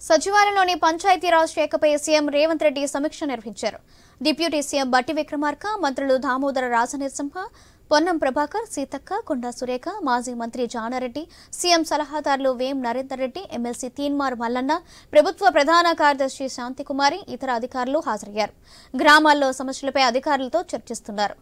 సచివాలయంలోని Panchayati Raj శాఖపై CM Revanth Reddy సమీక్ష నిర్వహించారు. Deputy CM బట్టి విక్రమార్క, మంత్రులు దామోదర రాజనరసింహ, పొన్నం ప్రభాకర్, సీతక్క, కొండా సురేఖ, మాజీ మంత్రి జానారెడ్డి, సీఎం సలహాదారులు వేం నరేందర్ రెడ్డి, ఎమ్మెల్సీ తీన్మార్ మల్లన్న, ప్రభుత్వ ప్రధాన కార్యదర్శి శాంతికుమారి, ఇతర అధికారులు హాజరయ్యారు. గ్రామాల్లో సమస్యలపై అధికారులతో చర్చిస్తున్నారు.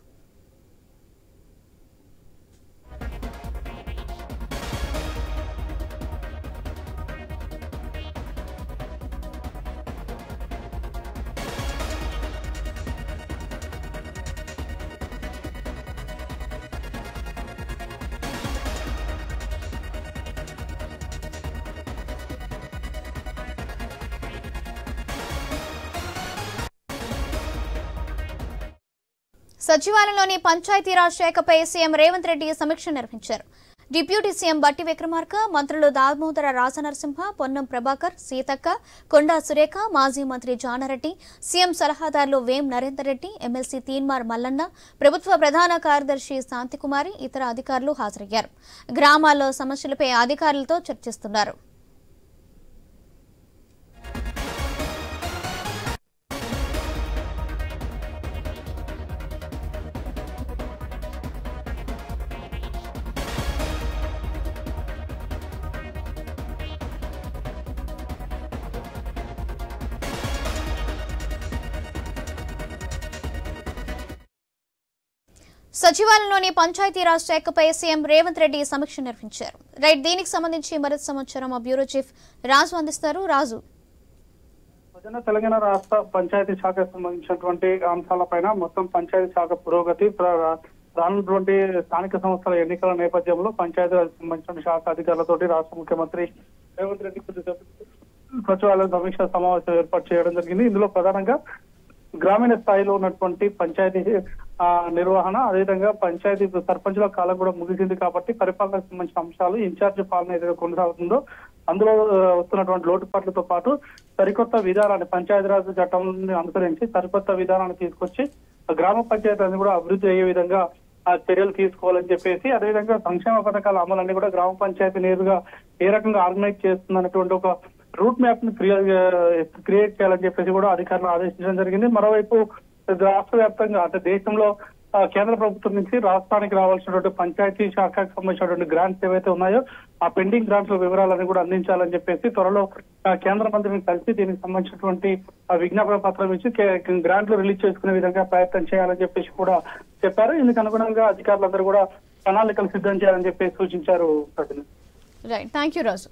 సచివాలయంలోని పంచాయతీరాజ్ శాఖపై సీఎం రేవంత్ రెడ్డి సమీక్ష నిర్వహించారు. డిప్యూటీ సీఎం బట్టి విక్రమార్క, మంత్రులు దామోదర రాజనరసింహ, పొన్నం ప్రభాకర్, సీతక్క, కొండా సురేఖ, మాజీ మంత్రి జానారెడ్డి, సీఎం సలహాదారులు వేం నరేందర్ రెడ్డి, ఎమ్మెల్సీ తీన్మార్ మల్లన్న, ప్రభుత్వ ప్రధాన కార్యదర్శి శాంతికుమారి, ఇతర అధికారులు హాజరయ్యారు. గ్రామాల్లో సమస్యలపై అధికారులతో చర్చిస్తున్నారు. సచివాలయంలోని పంచాయతీరాజ్ శాఖపై సీఎం రేవంత్ రెడ్డి సమీక్ష నిర్వహించారు. దీనికి సంబంధించి మరింత సమాచారం మా బ్యూరో చీఫ్ రాజు అందిస్తారు. రాజు, తెలంగాణ రాష్ట్ర పంచాయతీ శాఖకు సంబంధించినటువంటి అంశాలపైన మొత్తం పంచాయతీ శాఖ పురోగతి, రానున్నటువంటి స్థానిక సంస్థల ఎన్నికల నేపథ్యంలో పంచాయతీరాజ్ సంబంధించిన శాఖ అధికారులతోటి రాష్ట్ర ముఖ్యమంత్రి రేవంత్ రెడ్డి సచివాలయం సమీక్ష సమావేశం ఏర్పాటు చేయడం జరిగింది. ఇందులో ప్రధానంగా గ్రామీణ స్థాయిలో ఉన్నటువంటి పంచాయతీ నిర్వహణ, అదేవిధంగా పంచాయతీ సర్పంచుల కాలం కూడా ముగిసింది కాబట్టి పరిపాలనకు సంబంధించిన అంశాలు, ఇన్ఛార్జ్ పాలన ఏదైతే కొనసాగుతుందో అందులో వస్తున్నటువంటి లోటుపాట్లతో పాటు సరికొత్త విధానాన్ని పంచాయతీరాజ్ చట్టాన్ని అనుసరించి సరికొత్త విధానాన్ని తీసుకొచ్చి గ్రామ పంచాయతీలను కూడా అభివృద్ధి అయ్యే విధంగా చర్యలు తీసుకోవాలని చెప్పేసి, అదేవిధంగా సంక్షేమ పథకాల అమలన్నీ కూడా గ్రామ పంచాయతీ నేరుగా ఏ రకంగా ఆర్గనైజ్ చేస్తుందనేటువంటి ఒక రూట్ మ్యాప్ ని క్రియేట్ చేయాలని చెప్పేసి కూడా అధికారులు ఆదేశించడం జరిగింది. మరోవైపు రాష్ట్ర వ్యాప్తంగా అంటే దేశంలో కేంద్ర ప్రభుత్వం నుంచి రాష్ట్రానికి రావాల్సినటువంటి పంచాయతీ శాఖకు సంబంధించినటువంటి గ్రాంట్స్ ఏవైతే ఉన్నాయో ఆ పెండింగ్ గ్రాంట్స్ వివరాలను కూడా అందించాలని చెప్పేసి త్వరలో కేంద్ర మంత్రిని కలిసి దీనికి సంబంధించినటువంటి విజ్ఞాపన పత్రం ఇచ్చి గ్రాంట్లు రిలీజ్ చేసుకునే విధంగా ప్రయత్నం చేయాలని చెప్పేసి కూడా చెప్పారు. ఇందుకు అనుగుణంగా అధికారులందరూ కూడా ప్రణాళికలు సిద్ధం చేయాలని చెప్పేసి సూచించారు. Right, thank you Raju.